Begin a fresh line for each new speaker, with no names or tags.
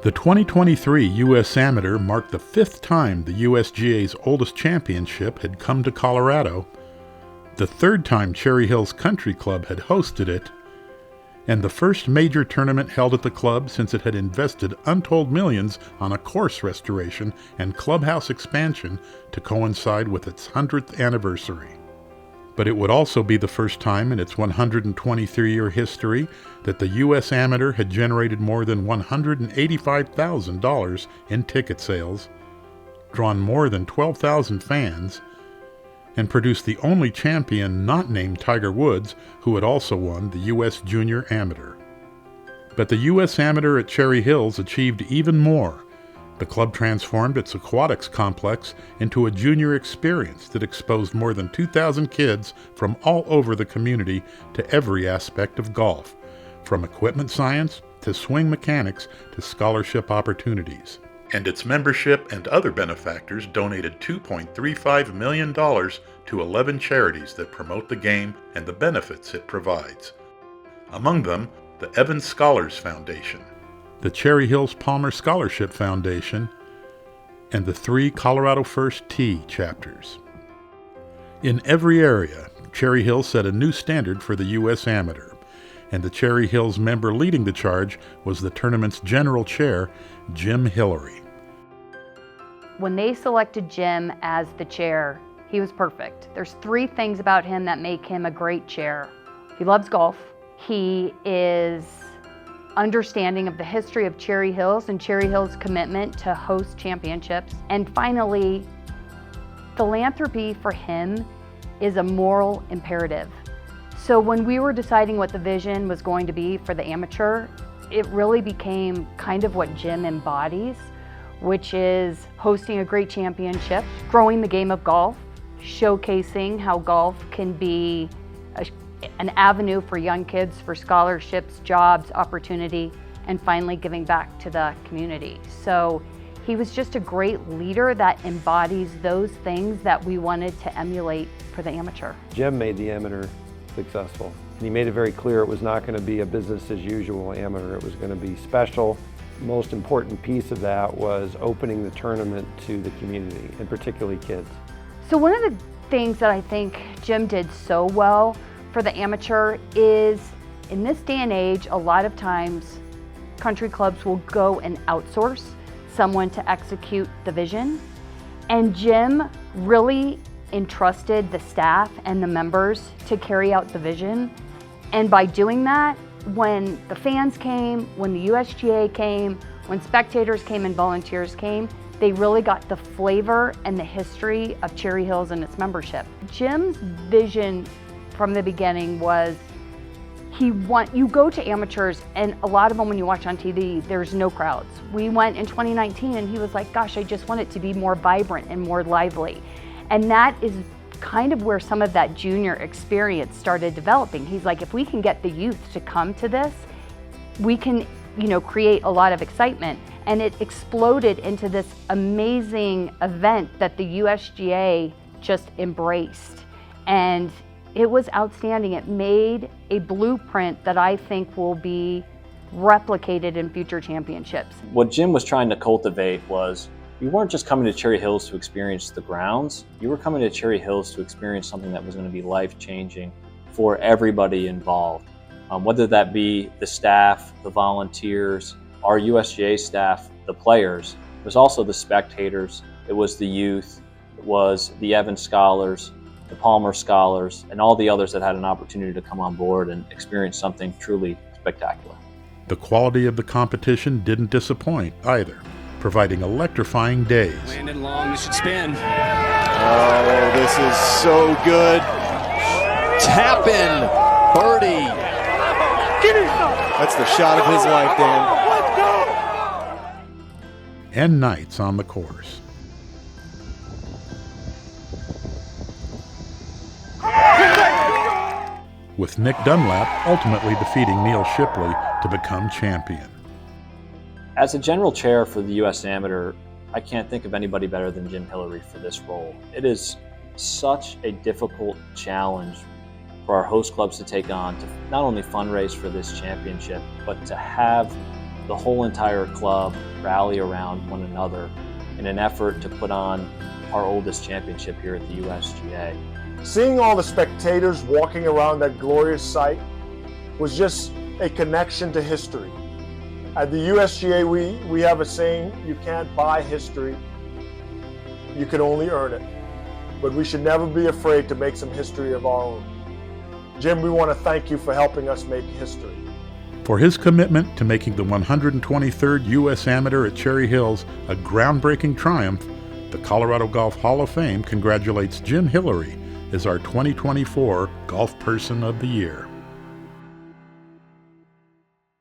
The 2023 U.S. Amateur marked the fifth time the USGA's oldest championship had come to Colorado, the third time Cherry Hills Country Club had hosted it, and the first major tournament held at the club since it had invested untold millions on a course restoration and clubhouse expansion to coincide with its 100th anniversary. But it would also be the first time in its 123-year history that the U.S. Amateur had generated more than $185,000 in ticket sales, drawn more than 12,000 fans, and produced the only champion not named Tiger Woods, who had also won the U.S. Junior Amateur. But the U.S. Amateur at Cherry Hills achieved even more. The club transformed its aquatics complex into a junior experience that exposed more than 2,000 kids from all over the community to every aspect of golf, from equipment science to swing mechanics to scholarship opportunities. And its membership and other benefactors donated $2.35 million to 11 charities that promote the game and the benefits it provides. Among them, the Evans Scholars Foundation, the Cherry Hills Palmer Scholarship Foundation, and the 3 Colorado First Tee chapters. In every area, Cherry Hills set a new standard for the U.S. Amateur, and the Cherry Hills member leading the charge was the tournament's general chair, Jim Hillary.
When they selected Jim as the chair, he was perfect. There's 3 things about him that make him a great chair. He loves golf. He is understanding of the history of Cherry Hills and Cherry Hills' commitment to host championships. And finally, philanthropy for him is a moral imperative. So when we were deciding what the vision was going to be for the amateur, it really became kind of what Jim embodies, which is hosting a great championship, growing the game of golf, showcasing how golf can be an avenue for young kids for scholarships, jobs, opportunity, and finally giving back to the community. So he was just a great leader that embodies those things that we wanted to emulate for the amateur.
Jim made the amateur successful. And he made it very clear it was not going to be a business as usual amateur. It was going to be special. The most important piece of that was opening the tournament to the community, and particularly kids.
So one of the things that I think Jim did so well for the amateur is, in this day and age, a lot of times country clubs will go and outsource someone to execute the vision. And Jim really entrusted the staff and the members to carry out the vision. And by doing that, when the fans came, when the USGA came, when spectators came and volunteers came, they really got the flavor and the history of Cherry Hills and its membership. Jim's vision from the beginning was you go to amateurs, and a lot of them when you watch on TV, there's no crowds. We went in 2019 and he was like, gosh, I just want it to be more vibrant and more lively. And that is kind of where some of that junior experience started developing. He's like, if we can get the youth to come to this, we can, create a lot of excitement. And it exploded into this amazing event that the USGA just embraced. And it was outstanding. It made a blueprint that I think will be replicated in future championships.
What Jim was trying to cultivate was, you weren't just coming to Cherry Hills to experience the grounds, you were coming to Cherry Hills to experience something that was going to be life-changing for everybody involved. Whether that be the staff, the volunteers, our USGA staff, the players, it was also the spectators, it was the youth, it was the Evans Scholars, the Palmer Scholars, and all the others that had an opportunity to come on board and experience something truly spectacular.
The quality of the competition didn't disappoint either, providing electrifying days.
Landed long, this should spin.
Oh, this is so good. Tap in, birdie. That's the shot of his life, Dan.
And nights on the course. With Nick Dunlap ultimately defeating Neil Shipley to become champion.
As a general chair for the U.S. Amateur, I can't think of anybody better than Jim Hillary for this role. It is such a difficult challenge for our host clubs to take on, to not only fundraise for this championship, but to have the whole entire club rally around one another in an effort to put on our oldest championship here at the USGA.
Seeing all the spectators walking around that glorious sight was just a connection to history. At the USGA, we have a saying, you can't buy history, you can only earn it. But we should never be afraid to make some history of our own. Jim, we want to thank you for helping us make history.
For his commitment to making the 123rd U.S. Amateur at Cherry Hills a groundbreaking triumph, the Colorado Golf Hall of Fame congratulates Jim Hillary as our 2024 Golf Person of the Year.